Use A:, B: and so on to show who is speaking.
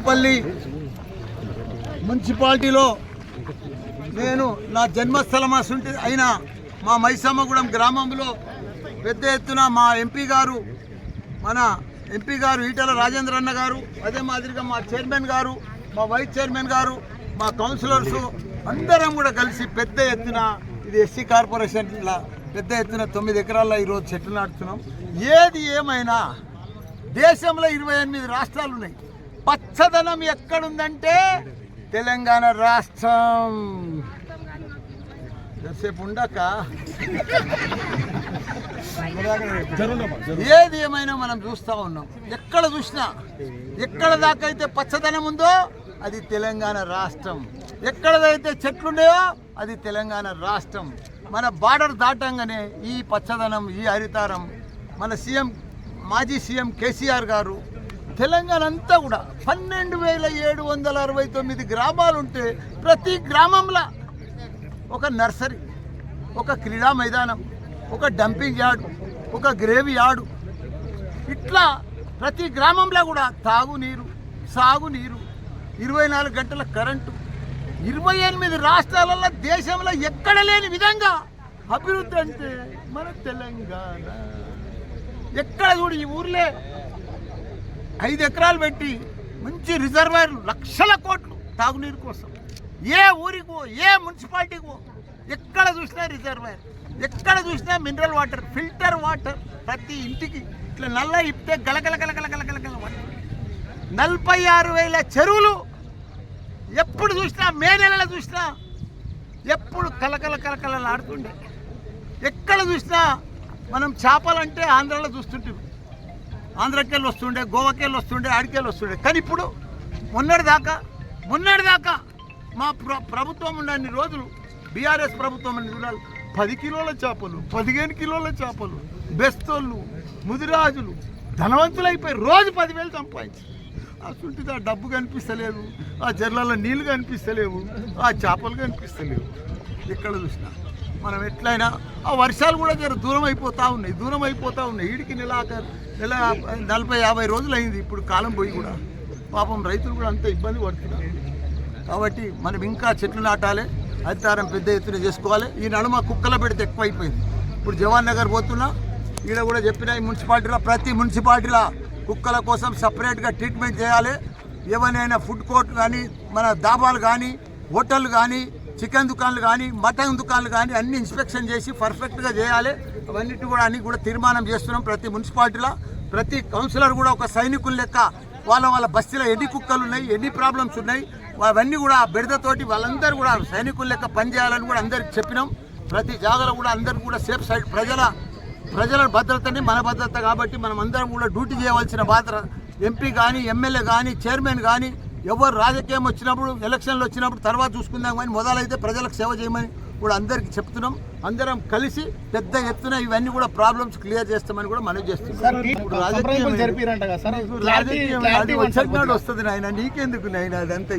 A: పల్లి మున్సిపాలిటీలో నేను నా జన్మస్థలం అయిన మా మైసమ్మగూడెం గ్రామంలో పెద్ద ఎత్తున మా ఎంపీ గారు ఈటెల రాజేంద్ర అన్న గారు, అదే మాదిరిగా మా చైర్మన్ గారు, మా వైస్ చైర్మన్ గారు, మా కౌన్సిలర్స్ అందరం కూడా కలిసి పెద్ద ఎత్తున ఇది ఎస్సీ కార్పొరేషన్ల పెద్ద ఎత్తున 9 ఎకరాల్లో ఈరోజు చెట్లు నాటుతున్నాం. ఏది ఏమైనా దేశంలో 28 రాష్ట్రాలు ఉన్నాయి. పచ్చదనం ఎక్కడుందంటే తెలంగాణ రాష్ట్రం. ఎంతసేపు ఉండక ఏది ఏమైనా మనం చూస్తూ ఉన్నాం. ఎక్కడ చూసినా ఎక్కడ దాకా అయితే పచ్చదనం ఉందో అది తెలంగాణ రాష్ట్రం, ఎక్కడైతే చెట్లున్నాయో అది తెలంగాణ రాష్ట్రం. మన బార్డర్ దాటంగానే ఈ పచ్చదనం, ఈ హరితారం మన మాజీ సీఎం కేసీఆర్ గారు తెలంగాణ అంతా కూడా 12,769 గ్రామాలుంటే ప్రతి గ్రామంలో ఒక నర్సరీ, ఒక క్రీడా మైదానం, ఒక డంపింగ్ యార్డు, ఒక గ్రేవీ యార్డు, ఇట్లా ప్రతి గ్రామంలో కూడా తాగునీరు, సాగునీరు, 24 గంటల కరెంటు, 28 రాష్ట్రాలలో దేశంలో ఎక్కడ లేని విధంగా అభివృద్ధి అంటే మన తెలంగాణ. ఎక్కడ చూడు ఈ ఊర్లే 5 ఎకరాలు పెట్టి మంచి రిజర్వాయర్లు, లక్షల కోట్లు తాగునీరు కోసం. ఏ ఊరికో, ఏ మున్సిపాలిటీకో ఎక్కడ చూసినా రిజర్వాయర్, ఎక్కడ చూసినా మినరల్ వాటర్, ఫిల్టర్ వాటర్ ప్రతి ఇంటికి ఇట్లా నల్ల ఇప్పితే గలగల గలగల గలగల గల 46,000 చెరువులు. ఎప్పుడు చూసినా మే నెలలో చూసినా ఎప్పుడు కలకల కలకలలాడుతుండే. ఎక్కడ చూసినా మనం చేపలంటే ఆంధ్రాలో చూస్తుంటాం, ఆంధ్రకెళ్ళి వస్తుండే, గోవాకెళ్ళి వస్తుండే, ఆడికెళ్ళి వస్తుండే. కానీ ఇప్పుడు మొన్నటిదాకా మా ప్రభుత్వం ఉన్నన్ని రోజులు, బీఆర్ఎస్ ప్రభుత్వం అన్ని చూడాలి, 10 కిలోల చేపలు, 15 కిలోల చేపలు, బెస్తోళ్ళు, ముదిరాజులు ధనవంతులైపోయి రోజు 10,000 సంపాదించి. ఆ చుట్టితో ఆ డబ్బు కనిపిస్తలేదు, ఆ జర్లలో నీళ్ళు కనిపిస్తలేవు, ఆ చేపలు కనిపిస్తలేవు. ఎక్కడ చూసినా మనం ఎట్లయినా ఆ వర్షాలు కూడా దూరం అయిపోతూ ఉన్నాయి. ఈడికి నెల 40-50 రోజులు అయింది ఇప్పుడు కాలం పోయి కూడా. పాపం రైతులు కూడా అంత ఇబ్బంది పడుతున్నారు. కాబట్టి మనం ఇంకా చెట్లు నాటాలి, హరితారం పెద్ద ఎత్తున చేసుకోవాలి. ఈ నడుమ కుక్కల పెడితే ఎక్కువైపోయింది. ఇప్పుడు జవాన్ నగర్ పోతున్నా, ఈడ కూడా చెప్పిన ఈ మున్సిపాలిటీలో ప్రతి మున్సిపాలిటీలో కుక్కల కోసం సపరేట్గా ట్రీట్మెంట్ చేయాలి. ఏవైనా ఫుడ్ కోర్ట్ కానీ, మన దాబాలు కానీ, హోటళ్ళు కానీ, చికెన్ దుకాణాలు కానీ, మటన్ దుకాణాలు కానీ అన్ని ఇన్స్పెక్షన్ చేసి పర్ఫెక్ట్గా చేయాలి. అవన్నిటి కూడా తీర్మానం చేస్తున్నాం. ప్రతి మున్సిపాలిటీలో ప్రతి కౌన్సిలర్ కూడా ఒక సైనికుల లెక్క వాళ్ళ బస్తీలో ఎన్ని కుక్కలు ఉన్నాయి, ఎన్ని ప్రాబ్లమ్స్ ఉన్నాయి, అవన్నీ కూడా బెడదతోటి వాళ్ళందరూ కూడా సైనికుల లెక్క పనిచేయాలని కూడా అందరికి చెప్పినాం. ప్రతి జాగాలో కూడా అందరూ కూడా సేఫ్ సైడ్ ప్రజల భద్రతని మన భద్రత కాబట్టి మనం అందరం కూడా డ్యూటీ చేయవలసిన బాధ్యత. ఎంపీ కానీ, ఎమ్మెల్యే కానీ, చైర్మన్ కానీ ఎవరు రాజకీయం వచ్చినప్పుడు, ఎలక్షన్లు వచ్చినప్పుడు తర్వాత చూసుకుందాం కానీ మొదలైతే ప్రజలకు సేవ చేయమని కూడా అందరికీ చెప్తున్నాం. అందరం కలిసి పెద్ద ఎత్తున ఇవన్నీ కూడా ప్రాబ్లమ్స్ క్లియర్ చేస్తామని కూడా మనవి చేస్తున్నాం. ఇప్పుడు రాజకీయం వస్తుంది నాయన, నీకెందుకు నాయన, అదంతా